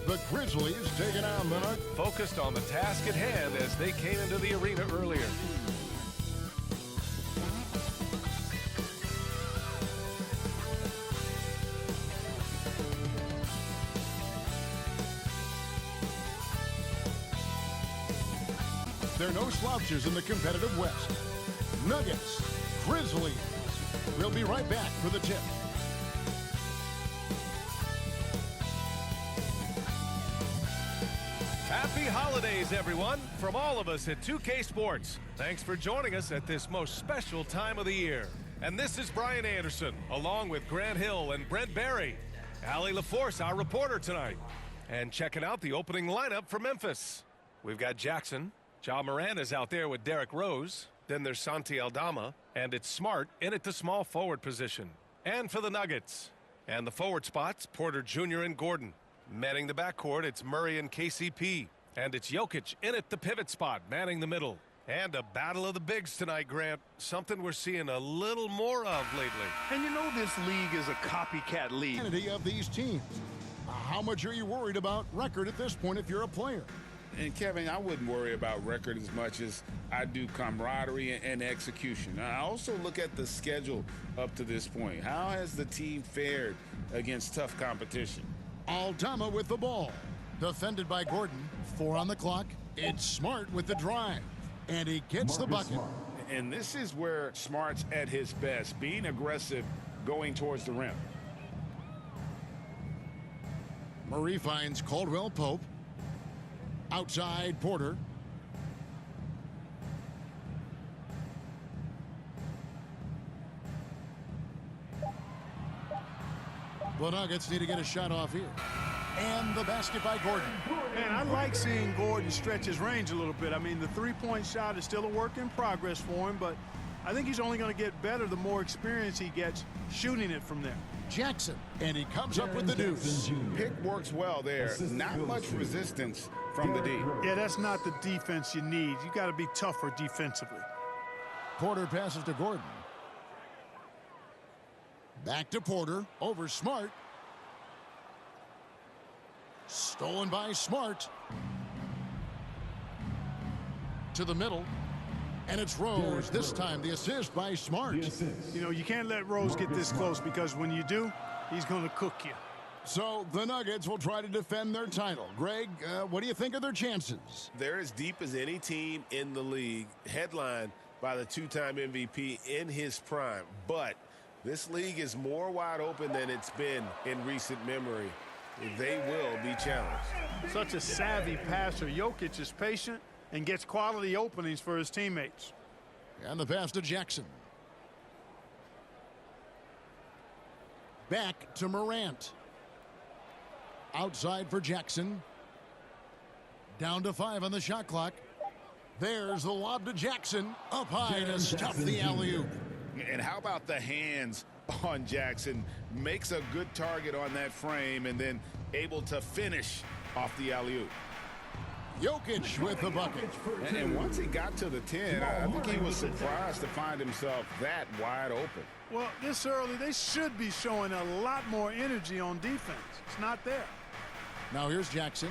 The Grizzlies taking on the Nuggets. Focused on the task at hand as they came into the arena earlier. There are no slouches in the competitive West. Nuggets, Grizzlies. We'll be right back for the tip. Happy holidays, everyone, from all of us at 2K Sports. Thanks for joining us at this most special time of the year. And this is Brian Anderson, along with Grant Hill and Brent Barry. Allie LaForce, our reporter tonight. And checking out the opening lineup for Memphis. We've got Jackson. Ja Morant is out there with Derrick Rose. Then there's Santi Aldama. And it's Smart in at the small forward position. And for the Nuggets. And the forward spots, Porter Jr. and Gordon. Manning the backcourt, it's Murray and KCP. And it's Jokic in at the pivot spot, manning the middle. And a battle of the bigs tonight, Grant. Something we're seeing a little more of lately. And you know this league is a copycat league. Of these teams. How much are you worried about record at this point if you're a player? And Kevin, I wouldn't worry about record as much as I do camaraderie and execution. I also look at the schedule up to this point. How has the team fared against tough competition? Aldama with the ball. Defended by Gordon. 4 on the clock. It's Smart with the drive. And he gets the bucket. And this is where Smart's at his best, being aggressive, going towards the rim. Murray finds Caldwell Pope. Outside Porter. The Nuggets need to get a shot off here. And the basket by Gordon. Man, I like seeing Gordon stretch his range a little bit. I mean, the three-point shot is still a work in progress for him, but I think he's only going to get better the more experience he gets shooting it from there. Jackson, and he comes up with the deuce. Pick works well there. Not much resistance from the D. Yeah, that's not the defense you need. You got to be tougher defensively. Porter passes to Gordon. Back to Porter, over Smart. Stolen by Smart. To the middle. And it's Rose. This time the assist by Smart. You know, you can't let Rose get this close because when you do, he's going to cook you. So the Nuggets will try to defend their title. Greg, what do you think of their chances? They're as deep as any team in the league, headlined by the two-time MVP in his prime. But this league is more wide open than it's been in recent memory. They will be challenged. Such a savvy passer. Jokic is patient and gets quality openings for his teammates. And the pass to Jackson. Back to Morant. Outside for Jackson. Down to 5 on the shot clock. There's the lob to Jackson. Up high to stuff the alley-oop. And how about the hands on Jackson? Makes a good target on that frame and then able to finish off the alley-oop. Jokic with the bucket. And once he got to the 10, I think he was surprised to find himself that wide open. Well, this early, they should be showing a lot more energy on defense. It's not there. Now here's Jackson.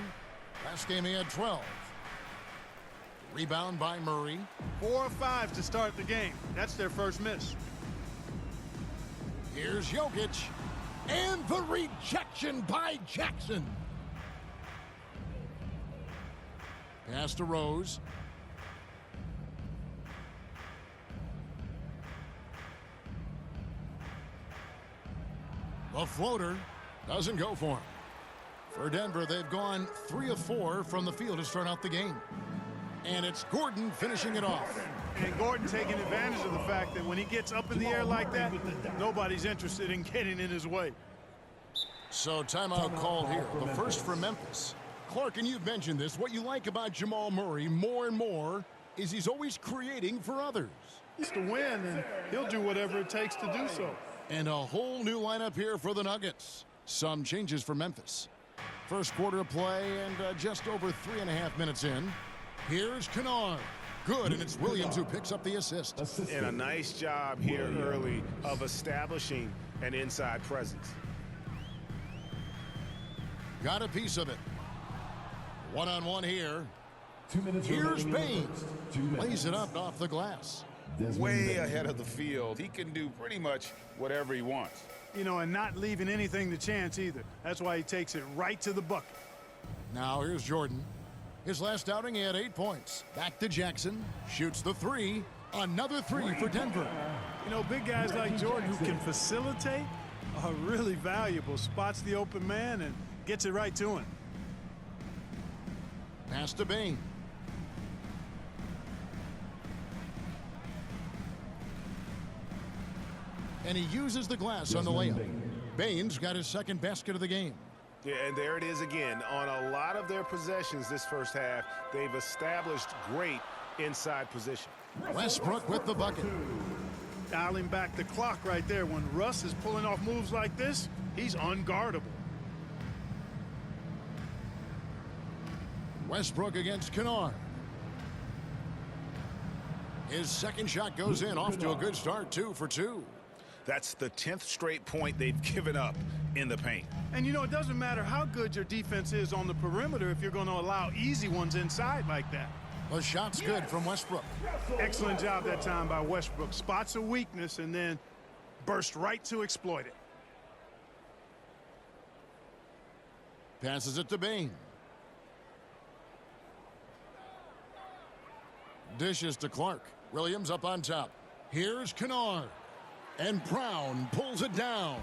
Last game he had 12. Rebound by Murray. 4 or 5 to start the game. That's their first miss. Here's Jokic. And the rejection by Jackson. Pass to Rose. The floater doesn't go for him. For Denver, they've gone 3 of 4 from the field to start out the game. And it's Gordon finishing it off. And Gordon taking advantage of the fact that when he gets up in the air like that, nobody's interested in getting in his way. So timeout called here. The first for Memphis. Clark, and you've mentioned this, what you like about Jamal Murray more and more is he's always creating for others. He's to win, and he'll do whatever it takes to do so. And a whole new lineup here for the Nuggets. Some changes for Memphis. First quarter of play and just over 3.5 minutes in. Here's Kennard. Good, and it's Williams who picks up the assist. And a nice job here early of establishing an inside presence. Got a piece of it. One-on-one here. 2 minutes Here's remaining in Bane. the first. 2 minutes. Lays it up off the glass. Way ahead of the field. He can do pretty much whatever he wants. You know, and not leaving anything to chance either. That's why he takes it right to the bucket. Now here's Jordan. His last outing, he had 8 points. Back to Jackson. Shoots the three. Another three for Denver. You know, big guys like Jordan who can facilitate are really valuable. Spots the open man and gets it right to him. Pass to Bane. And he uses the glass on the layup. Bane's got his second basket of the game. Yeah, and there it is again. On a lot of their possessions this first half, they've established great inside position. Westbrook with the bucket. Dialing back the clock right there. When Russ is pulling off moves like this, he's unguardable. Westbrook against Kennard. His second shot goes in, off to a good start, 2 for 2. That's the 10th straight point they've given up in the paint. And you know, it doesn't matter how good your defense is on the perimeter if you're going to allow easy ones inside like that. The shot's good from Westbrook. Excellent job that time by Westbrook. Spots a weakness and then burst right to exploit it. Passes it to Bane. Dishes to Clark. Williams up on top. Here's Kennard. And Brown pulls it down.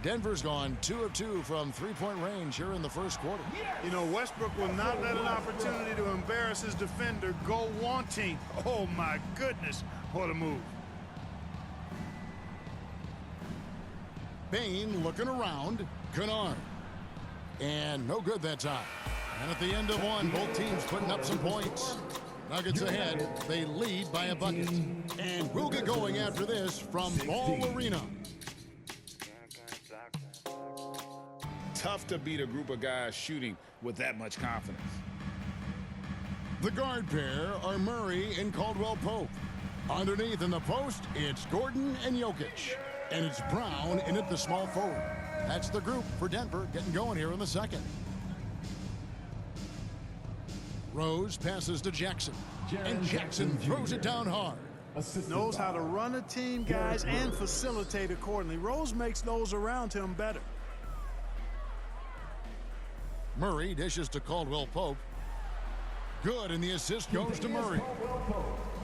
Denver's gone 2 of 2 from three-point range here in the first quarter. You know, Westbrook will not let an opportunity to embarrass his defender go wanting. Oh, my goodness. What a move. Bane looking around. Kennard. And no good that time. And at the end of one, both teams putting up some points. Nuggets ahead. They lead by a bucket. And we'll get going after this from Ball Arena. Tough to beat a group of guys shooting with that much confidence. The guard pair are Murray and Caldwell Pope. Underneath in the post, it's Gordon and Jokic. And it's Brown in at the small forward. That's the group for Denver getting going here in the second. Rose passes to Jackson. And Jackson throws it down hard. Knows how to run a team, guys, and facilitate accordingly. Rose makes those around him better. Murray dishes to Caldwell Pope. Good, and the assist goes to Murray.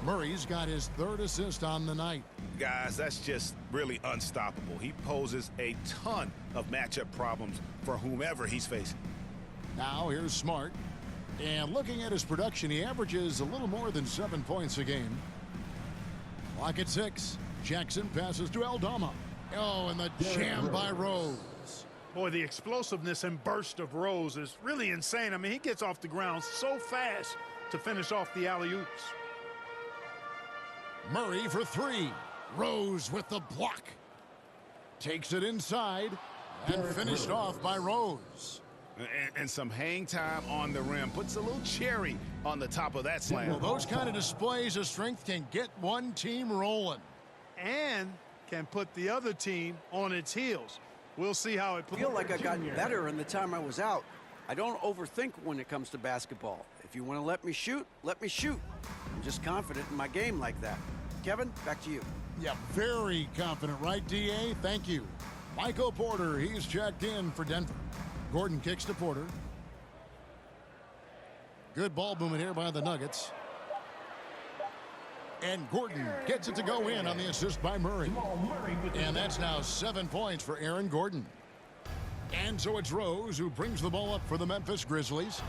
Murray's got his third assist on the night. Guys, that's just really unstoppable. He poses a ton of matchup problems for whomever he's facing. Now here's Smart. And looking at his production, he averages a little more than 7 points a game. Clock at 6. Jackson passes to Aldama. Oh, and the jam by Rose. Boy, the explosiveness and burst of Rose is really insane. I mean, he gets off the ground so fast to finish off the alley-oops. Murray for 3. Rose with the block. Takes it inside and finished off by Rose. And some hang time on the rim. Puts a little cherry on the top of that slam. Well, those kind of displays of strength can get one team rolling. And can put the other team on its heels. We'll see how it plays. I feel like I got better in the time I was out. I don't overthink when it comes to basketball. If you want to let me shoot, let me shoot. I'm just confident in my game like that. Kevin, back to you. Yeah, very confident, right, D.A.? Thank you. Michael Porter, he's checked in for Denver. Gordon kicks to Porter. Good ball movement here by the Nuggets. And Gordon gets it to go in on the assist by Murray. And that's now 7 points for Aaron Gordon. And so it's Rose who brings the ball up for the Memphis Grizzlies.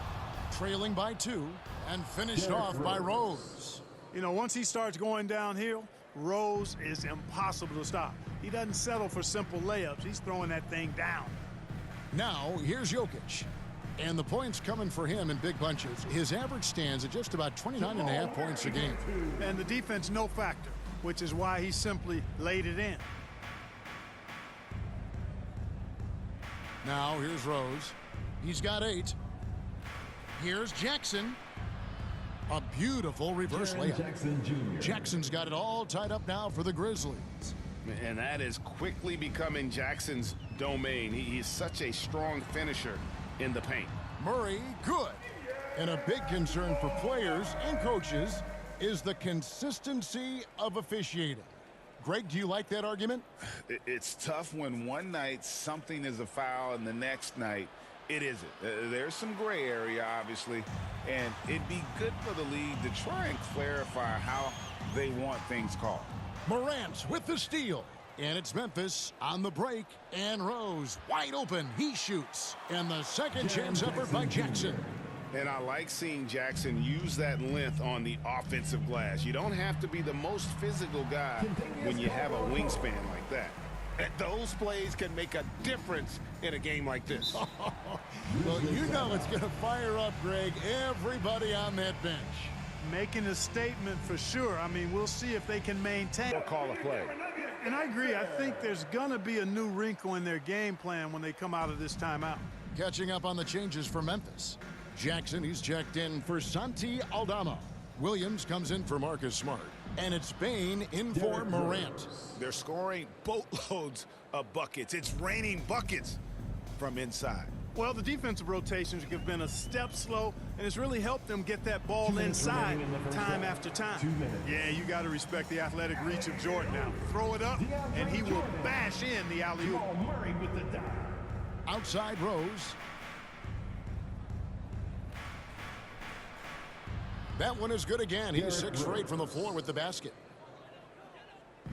Trailing by 2 and finished off by Rose. You know, once he starts going downhill, Rose is impossible to stop. He doesn't settle for simple layups. He's throwing that thing down. Now, here's Jokic. And the points coming for him in big bunches. His average stands at just about 29.5 points a game. And the defense, no factor, which is why he simply laid it in. Now, here's Rose. He's got 8. Here's Jackson. A beautiful reverse layup. Jackson's got it all tied up now for the Grizzlies. And that is quickly becoming Jackson's domain. He's such a strong finisher in the paint. Murray, good. And a big concern for players and coaches is the consistency of officiating. Greg, do you like that argument? It's tough when one night something is a foul and the next night it isn't. There's some gray area, obviously, and it'd be good for the league to try and clarify how they want things called. Morant with the steal. And it's Memphis on the break. And Rose wide open. He shoots. And the second chance effort by Jackson. And I like seeing Jackson use that length on the offensive glass. You don't have to be the most physical guy when you have a wingspan like that. And those plays can make a difference in a game like this. Well, you know it's going to fire up, Greg, everybody on that bench. Making a statement for sure. I mean, we'll see if they can maintain. Or call a play. And I agree. I think there's going to be a new wrinkle in their game plan when they come out of this timeout. Catching up on the changes for Memphis. Jackson, he's checked in for Santi Aldama. Williams comes in for Marcus Smart. And it's Bane in for Morant. They're scoring boatloads of buckets. It's raining buckets from inside. Well, the defensive rotations have been a step slow, and it's really helped them get that ball inside time after time. Yeah, you got to respect the athletic reach of Jordan now. Throw it up, and he will bash in the alley-oop. Outside Rose. That one is good again. He's 6 for 8 from the floor with the basket.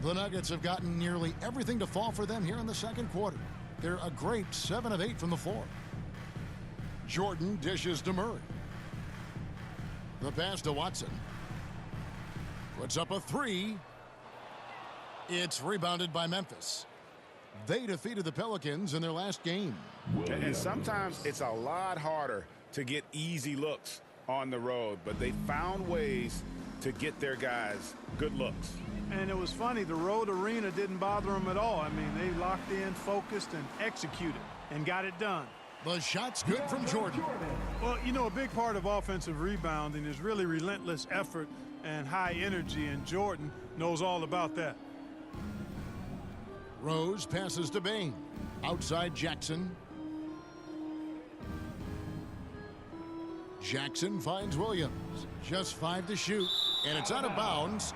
The Nuggets have gotten nearly everything to fall for them here in the second quarter. They're a great 7 of 8 from the floor. Jordan dishes to Murray. The pass to Watson. Puts up a 3. It's rebounded by Memphis. They defeated the Pelicans in their last game. And sometimes it's a lot harder to get easy looks on the road, but they found ways to get their guys good looks. And it was funny, the road arena didn't bother them at all. I mean, they locked in, focused, and executed, and got it done. The shot's good from Jordan. Well, you know, a big part of offensive rebounding is really relentless effort and high energy, and Jordan knows all about that. Rose passes to Bane. Outside Jackson. Jackson finds Williams. Just 5 to shoot, and it's out of bounds.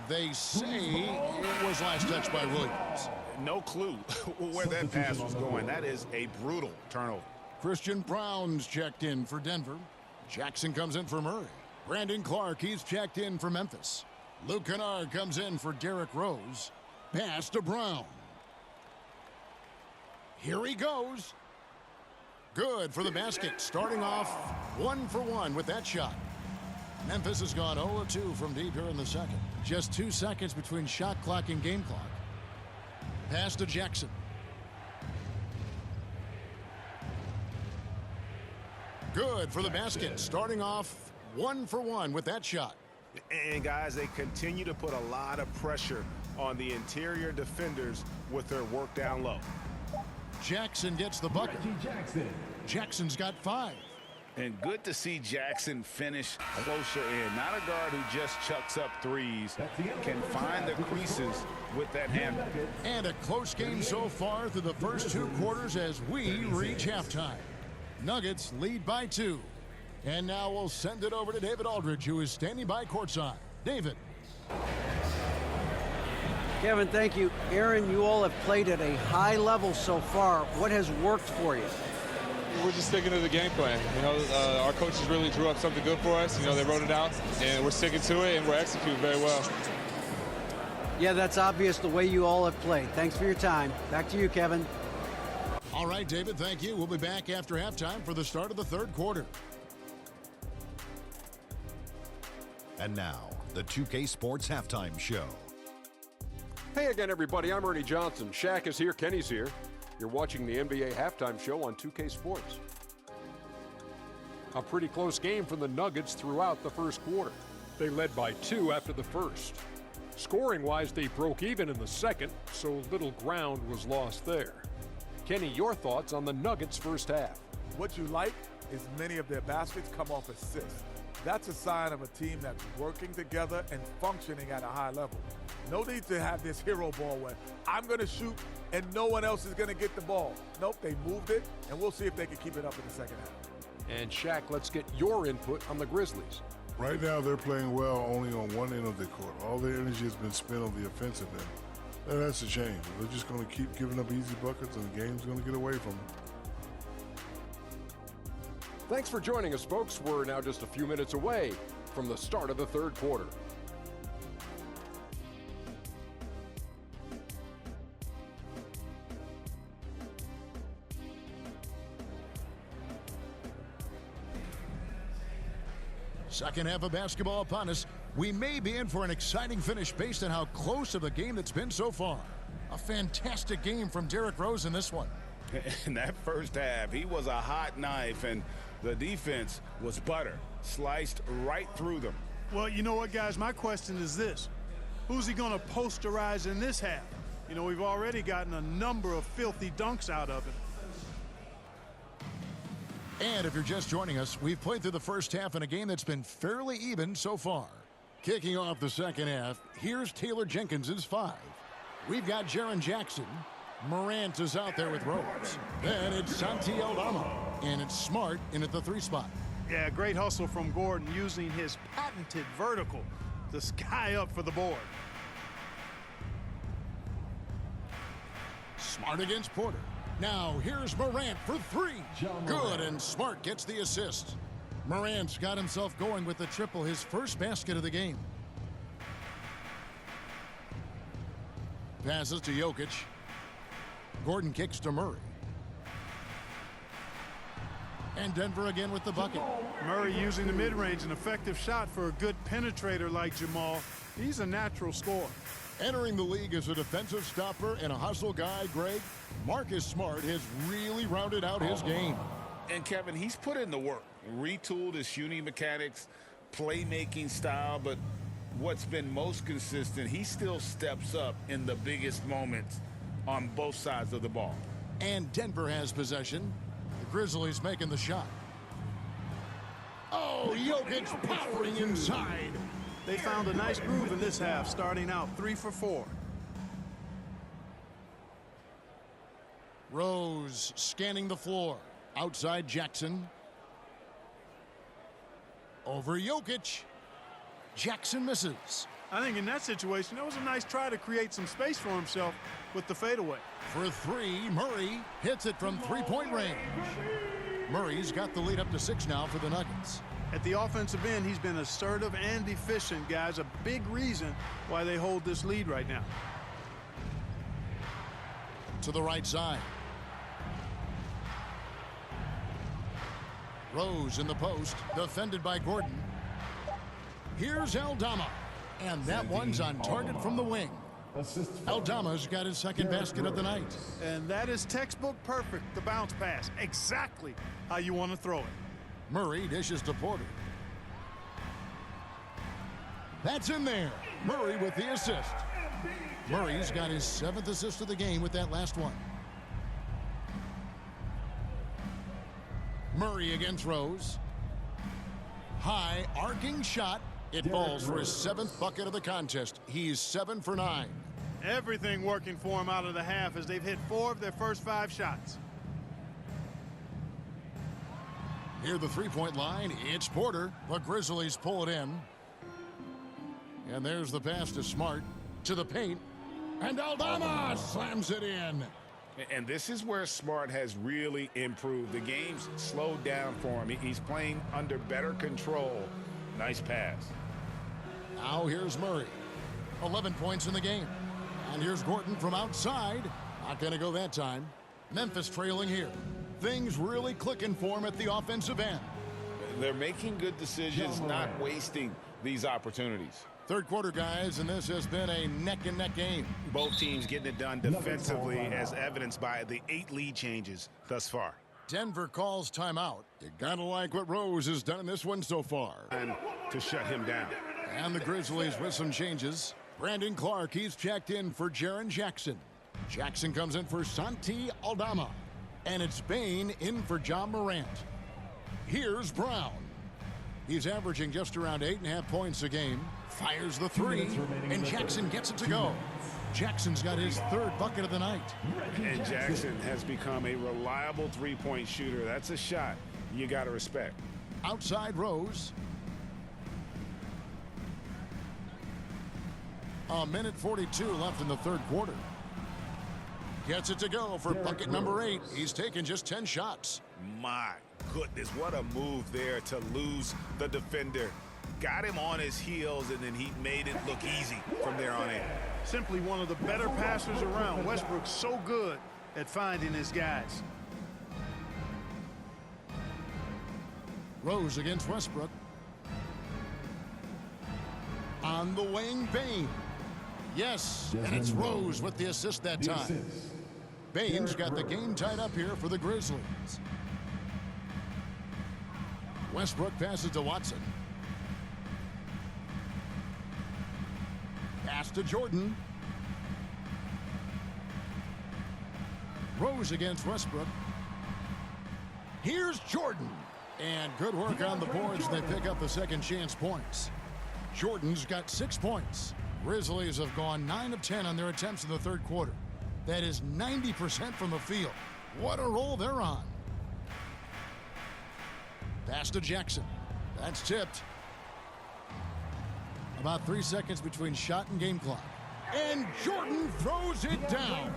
They say it was last touched by Williams. No clue where that pass was going. That is a brutal turnover. Christian Brown's checked in for Denver. Jackson comes in for Murray. Brandon Clark, he's checked in for Memphis. Luke Kennard comes in for Derrick Rose. Pass to Brown. Here he goes. Good for the basket, starting off 1 for 1 with that shot. Memphis has gone 0-2 from deep here in the second. Just 2 seconds between shot clock and game clock. Pass to Jackson. Good for the basket, starting off 1 for 1 with that shot. And guys, they continue to put a lot of pressure on the interior defenders with their work down low. Jackson gets the bucket. Jackson's got 5. And good to see Jackson finish closer in. Not a guard who just chucks up threes. Can find the creases with that handle. And a close game so far through the first 2 quarters as we reach halftime. Nuggets lead by 2. And now we'll send it over to David Aldridge, who is standing by courtside. David. Kevin, thank you. Aaron, you all have played at a high level so far. What has worked for you? We're just sticking to the game plan. You know, our coaches really drew up something good for us. You know, they wrote it out, and we're sticking to it, and we're executing very well. Yeah, that's obvious the way you all have played. Thanks for your time. Back to you, Kevin. All right, David, thank you. We'll be back after halftime for the start of the third quarter. And now, the 2K Sports Halftime Show. Hey again, everybody. I'm Ernie Johnson. Shaq is here. Kenny's here. You're watching the NBA Halftime Show on 2K Sports. A pretty close game for the Nuggets throughout the first quarter. They led by 2 after the first. Scoring-wise, they broke even in the second, so little ground was lost there. Kenny, your thoughts on the Nuggets' first half? What you like is many of their baskets come off assists. That's a sign of a team that's working together and functioning at a high level. No need to have this hero ball where I'm going to shoot and no one else is going to get the ball. Nope, they moved it, and we'll see if they can keep it up in the second half. And Shaq, let's get your input on the Grizzlies. Right now, they're playing well only on one end of the court. All their energy has been spent on the offensive end. That has to change. They're just going to keep giving up easy buckets, and the game's going to get away from them. Thanks for joining us, folks. We're now just a few minutes away from the start of the third quarter. Second half of basketball upon us. We may be in for an exciting finish based on how close of a game that's been so far. A fantastic game from Derrick Rose in this one. In that first half, he was a hot knife, and the defense was butter, sliced right through them. Well, you know what, guys? My question is this. Who's he going to posterize in this half? You know, we've already gotten a number of filthy dunks out of him. And if you're just joining us, we've played through the first half in a game that's been fairly even so far. Kicking off the second half, here's Taylor Jenkins's 5. We've got Jaren Jackson. Morant is out there with Rose. Then it's Santi Aldama. And it's Smart in at the 3 spot. Yeah, great hustle from Gordon using his patented vertical to sky up for the board. Smart against Porter. Now here's Morant for 3. Good, and Smart gets the assist. Morant's got himself going with the triple, his first basket of the game. Passes to Jokic. Gordon kicks to Murray. And Denver again with the bucket. Murray using the mid-range, an effective shot for a good penetrator like Jamal. He's a natural scorer. Entering the league as a defensive stopper and a hustle guy, Greg, Marcus Smart has really rounded out his game. And Kevin, he's put in the work, retooled his shooting mechanics, playmaking style, but what's been most consistent, he still steps up in the biggest moments on both sides of the ball. And Denver has possession. The Grizzlies making the shot. Oh, Jokic powering inside. They found a nice groove in this half, starting out 3 for 4. Rose scanning the floor. Outside Jackson. Over Jokic. Jackson misses. I think in that situation, that was a nice try to create some space for himself with the fadeaway. For 3, Murray hits it from three-point range. Murray's got the lead up to 6 now for the Nuggets. At the offensive end, he's been assertive and efficient, guys. A big reason why they hold this lead right now. To the right side. Rose in the post, defended by Gordon. Here's Aldama, and that one's on target from the wing. Aldama's got his second basket of the night. And that is textbook perfect, the bounce pass. Exactly how you want to throw it. Murray dishes to Porter. That's in there. Murray with the assist. Murray's got his 7th assist of the game with that last one. Murray against Rose. High arcing shot. It falls for his 7th bucket of the contest. He's 7 for 9. Everything working for him out of the half as they've hit 4 of their first 5 shots. Near the 3-point line, it's Porter. The Grizzlies pull it in. And there's the pass to Smart. To the paint. And Aldama slams it in. And this is where Smart has really improved. The game's slowed down for him. He's playing under better control. Nice pass. Now here's Murray. 11 points in the game. And here's Gordon from outside. Not going to go that time. Memphis trailing here. Things really clicking for him at the offensive end. They're making good decisions, not wasting these opportunities. Third quarter, guys, and this has been a neck-and-neck game. Both teams getting it done defensively, as evidenced by the 8 lead changes thus far. Denver calls timeout. You gotta like what Rose has done in this one so far. And to shut him down. And the Grizzlies with some changes. Brandon Clark, he's checked in for Jaren Jackson. Jackson comes in for Santi Aldama. And it's Bane in for Ja Morant. Here's Brown. He's averaging just around 8.5 points a game. Fires the 3, and Jackson gets it to go. Jackson's got his 3rd bucket of the night. And Jackson has become a reliable 3-point shooter. That's a shot you got to respect. Outside Rose. A minute 42 left in the third quarter. Gets it to go for bucket number 8. He's taken just 10 shots. My goodness, what a move there to lose the defender. Got him on his heels, and then he made it look easy from there on in. Simply one of the better passers around. Westbrook's so good at finding his guys. Rose against Westbrook. On the wing, Bain. Yes, and it's Rose with the assist that time. Bain's got the game tied up here for the Grizzlies. Westbrook passes to Watson. Pass to Jordan. Rose against Westbrook. Here's Jordan. And good work on the boards. They pick up the second chance points. Jordan's got 6 points. Grizzlies have gone 9 of 10 on their attempts in the third quarter. That is 90% from the field. What a roll they're on. Pass to Jackson. That's tipped. About 3 seconds between shot and game clock. And Jordan throws it down.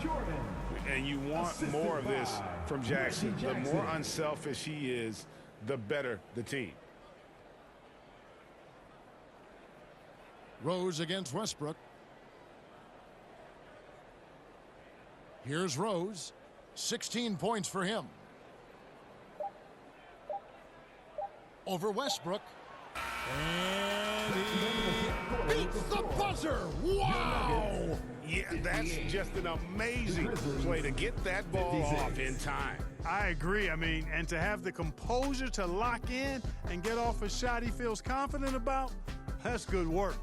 And you want more of this from Jackson. The more unselfish he is, the better the team. Rose against Westbrook. Here's Rose. 16 points for him. Over Westbrook. And he beats the buzzer. Wow! Yeah, that's just an amazing play to get that ball off in time. I agree. I mean, and to have the composure to lock in and get off a shot he feels confident about, that's good work.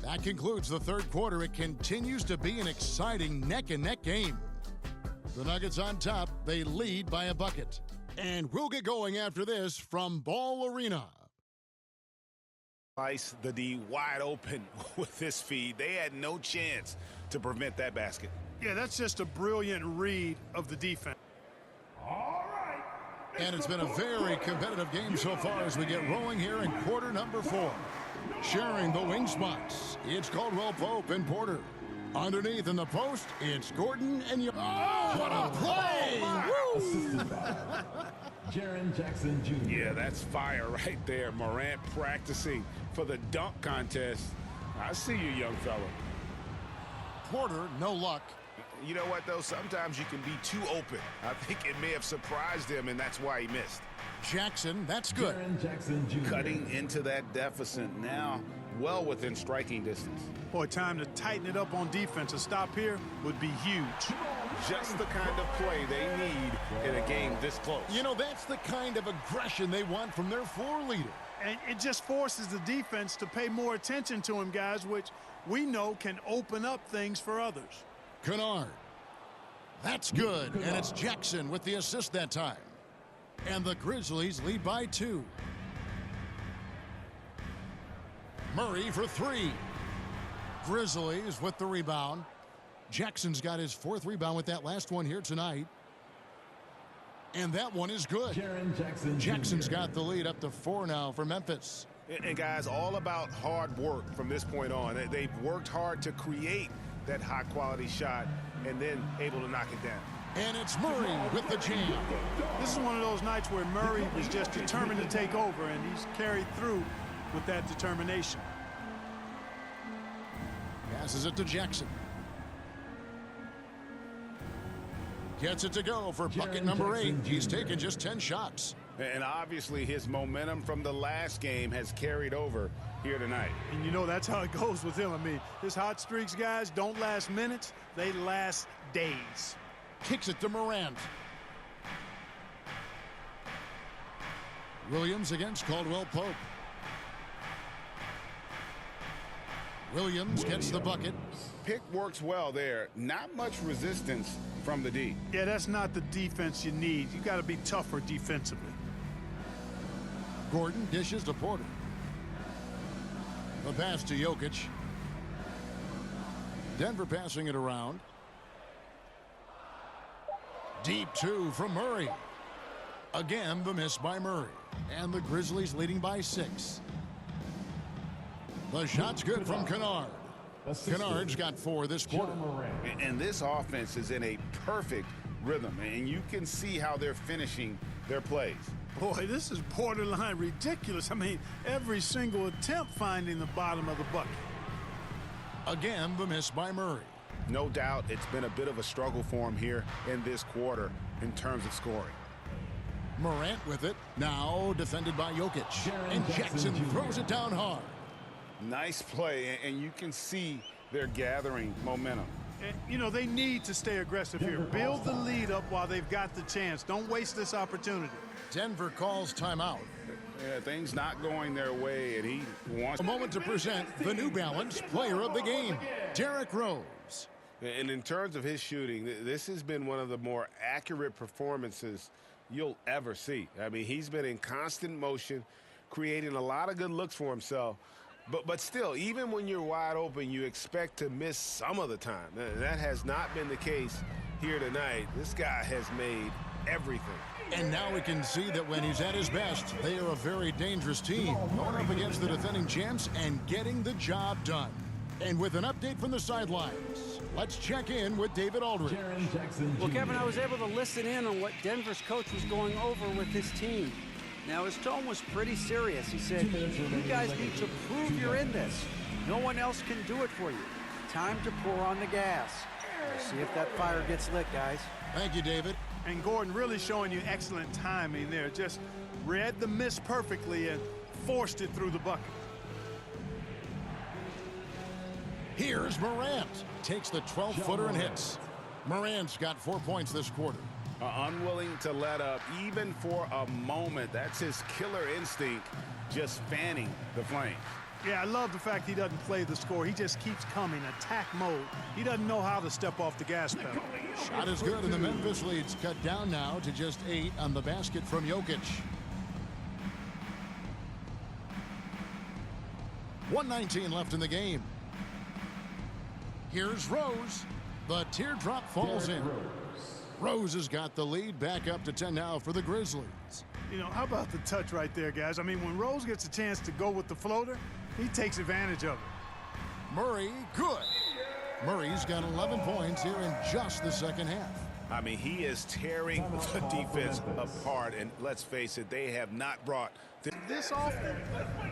That concludes the third quarter. It continues to be an exciting neck-and-neck game. The Nuggets on top. They lead by a bucket. And we'll get going after this from Ball Arena. Slice the D wide open with this feed. They had no chance to prevent that basket. Yeah, that's just a brilliant read of the defense. And it's been a very competitive game so far as we get rolling here in quarter number 4. Sharing the wing spots, it's Caldwell Pope and Porter. Underneath in the post, it's Gordon and oh, what a play! Assisted by Jaren Jackson Jr. Yeah, that's fire right there. Morant practicing for the dunk contest. I see you, young fella. Porter, no luck. You know what, though? Sometimes you can be too open. I think it may have surprised him, and that's why he missed. Jackson, that's good. Jaren Jackson Jr. Cutting into that deficit now, well within striking distance. Boy, time to tighten it up on defense. A stop here would be huge. Just the kind of play they need in a game this close. You know, that's the kind of aggression they want from their floor leader. And it just forces the defense to pay more attention to him, guys, which we know can open up things for others. Kennard. That's good. And it's Jackson with the assist that time. And the Grizzlies lead by 2. Murray for 3. Grizzlies with the rebound. Jackson's got his 4th rebound with that last one here tonight. And that one is good. Jaren Jackson Jackson's got the lead up to 4 now for Memphis. And guys, all about hard work from this point on. They've worked hard to create that high-quality shot and then able to knock it down. And it's Murray with the jam. This is one of those nights where Murray was just determined to take over, and he's carried through with that determination. Passes it to Jackson. Gets it to go for bucket number 8. He's taken just 10 shots. And obviously his momentum from the last game has carried over here tonight. And you know that's how it goes with him. I mean, his hot streaks, guys, don't last minutes. They last days. Kicks it to Morant. Williams against Caldwell Pope. Williams gets the bucket. Pick works well there. Not much resistance from the D. Yeah, that's not the defense you need. You got to be tougher defensively. Gordon dishes to Porter. The pass to Jokic. Denver passing it around. Deep 2 from Murray. Again, the miss by Murray. And the Grizzlies leading by 6. The shot's good from Kennard. Kennard's got 4 this quarter. And this offense is in a perfect rhythm, and you can see how they're finishing their plays. Boy, this is borderline ridiculous. I mean, every single attempt finding the bottom of the bucket. Again, the miss by Murray. No doubt it's been a bit of a struggle for him here in this quarter in terms of scoring. Morant with it. Now defended by Jokic. And Jackson throws it down hard. Nice play, and you can see they're gathering momentum. And, you know, they need to stay aggressive here. Build the lead up while they've got the chance. Don't waste this opportunity. Denver calls timeout. Yeah, things not going their way, and he wants... A moment to present the New Balance Player of the Game, Derrick Rose. And in terms of his shooting, this has been one of the more accurate performances you'll ever see. I mean, he's been in constant motion, creating a lot of good looks for himself. But still, even when you're wide open, you expect to miss some of the time. That has not been the case here tonight. This guy has made everything. And now we can see that when he's at his best, they are a very dangerous team, going up against the defending champs and getting the job done. And with an update from the sidelines, let's check in with David Aldridge. Well, Kevin, I was able to listen in on what Denver's coach was going over with his team. Now, his tone was pretty serious. He said, you guys need to prove you're in this. No one else can do it for you. Time to pour on the gas. We'll see if that fire gets lit, guys. Thank you, David. And Gordon really showing you excellent timing there. Just read the miss perfectly and forced it through the bucket. Here's Morant. Takes the 12-footer and hits. Morant's got 4 points this quarter. Unwilling to let up even for a moment. That's his killer instinct, just fanning the flames. Yeah, I love the fact he doesn't play the score. He just keeps coming, attack mode. He doesn't know how to step off the gas pedal. Shot is good, and the Memphis lead's cut down now to just 8 on the basket from Jokic. 1:19 left in the game. Here's Rose. The teardrop falls in. Rose has got the lead, back up to 10 now for the Grizzlies. You know, how about the touch right there, guys? I mean, when Rose gets a chance to go with the floater, he takes advantage of it. Murray, good. Murray's got 11 points here in just the second half. I mean, he is tearing the defense apart, and let's face it, they have not brought this often.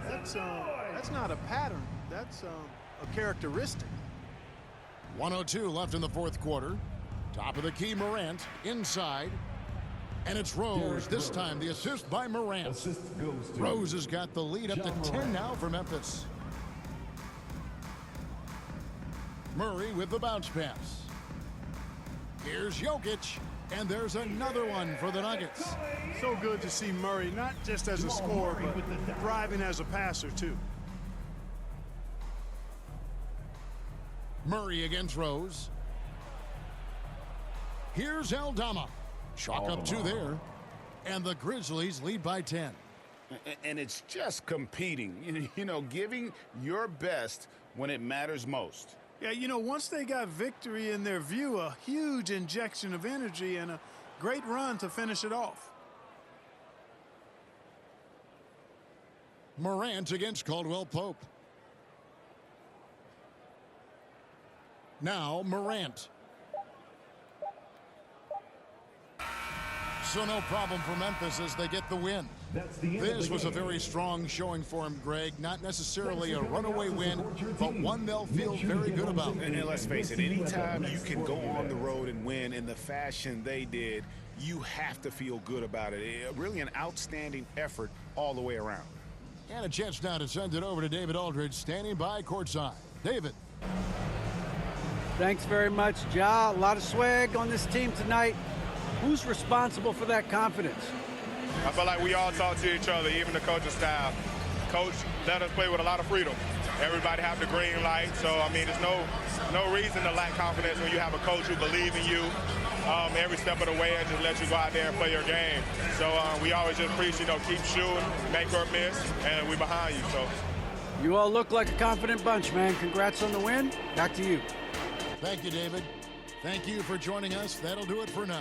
That's not a pattern. That's a characteristic. 1:02 left in the fourth quarter. Top of the key, Morant inside. And it's Rose. This time the assist by Morant. Rose has got the lead up to 10 now for Memphis. Murray with the bounce pass. Here's Jokic. And there's another one for the Nuggets. So good to see Murray, not just as a scorer, but thriving as a passer, too. Murray against Rose. Here's Aldama. Chalk up 2 there. And the Grizzlies lead by 10. And it's just competing, you know, giving your best when it matters most. Yeah, you know, once they got victory in their view, a huge injection of energy and a great run to finish it off. Morant against Caldwell Pope. Now Morant. So no problem for Memphis as they get the win. This was a very strong showing for him, Greg. Not necessarily a runaway win, but one they'll feel very good about. And let's face it, anytime you can go on the road and win in the fashion they did, you have to feel good about it. Really an outstanding effort all the way around. And a chance now to send it over to David Aldridge, standing by courtside. David. Thanks very much, Ja. A lot of swag on this team tonight. Who's responsible for that confidence? I feel like we all talk to each other, even the coaching staff. Coach let us play with a lot of freedom. Everybody have the green light, so I mean, there's no reason to lack confidence when you have a coach who believes in you every step of the way and just let you go out there and play your game. So we always just preach, you know, keep shooting, make or miss, and we behind you. So you all look like a confident bunch, man. Congrats on the win. Back to you. Thank you, David. Thank you for joining us. That'll do it for now.